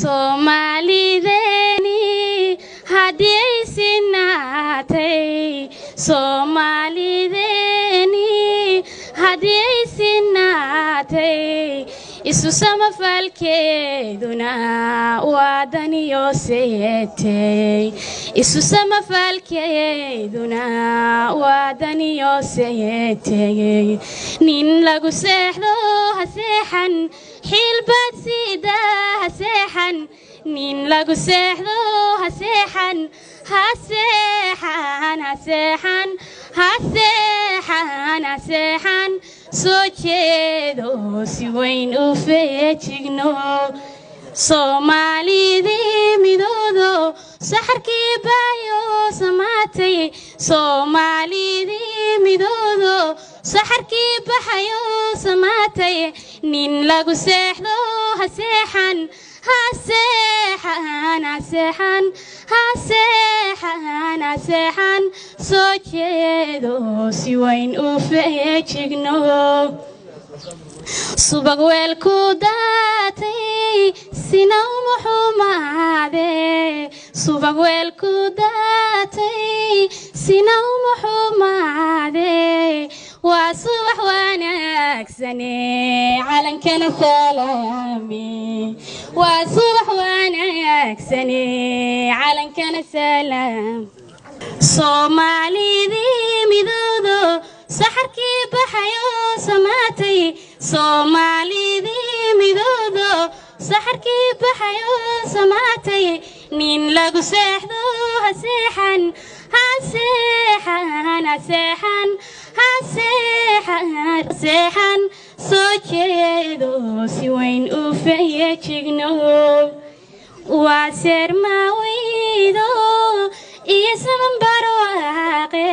Soomaalideni haddii sinaatay Soomaalideni haddii sinaatay isu samafalkeeduna waadaniyo seetay isu samafalkeeduna waadaniyo seetay nin lagu seexdo ha seexan xilbad sida ha seexan nin lagu seexdo ha seexan ha seexan ha seexan ha seexan ha seexan soo jeedo si weyn u feejigno Soomaalidii midoodo saxarkii baayo samaatay Soomaalidii midoodo saxarkii baxayo samaatay nin lagu seexdo ha seexan ha seexan ha seexan ha seexan ha seexan soo jeedo si weyn u feejigno subag weelku daatay sina uma xumaade subag weelku daatay sina uma xumaade waa subax wanaagsane calankana salaami waa subax wanaagsane calankana salaam Soomaalidii midoodo saxarkii baxayo samaatay Soomaalidii midoodo saxarkii baxayo samaatay nin lagu seexdo ha seexan ha seexan ha seexan ha seexan ha seexan soo jeedo si weyn u feejigno waa seermaweydo iyo saban barwaaqe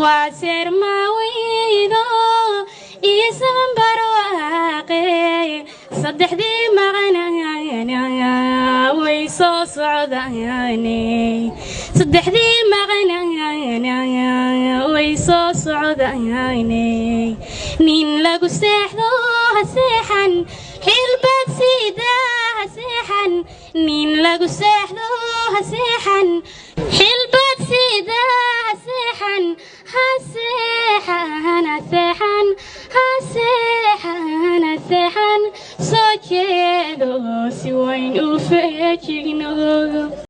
waa seermaweydo iyo saban barwaaqe saddexdii maqanayana way soo socdaane saddexdii maqanayana way soo socdaane nin lagu seexdo ha seexan xilbad sida ha seexan nin lagu seexdo ha seexan xilbad sida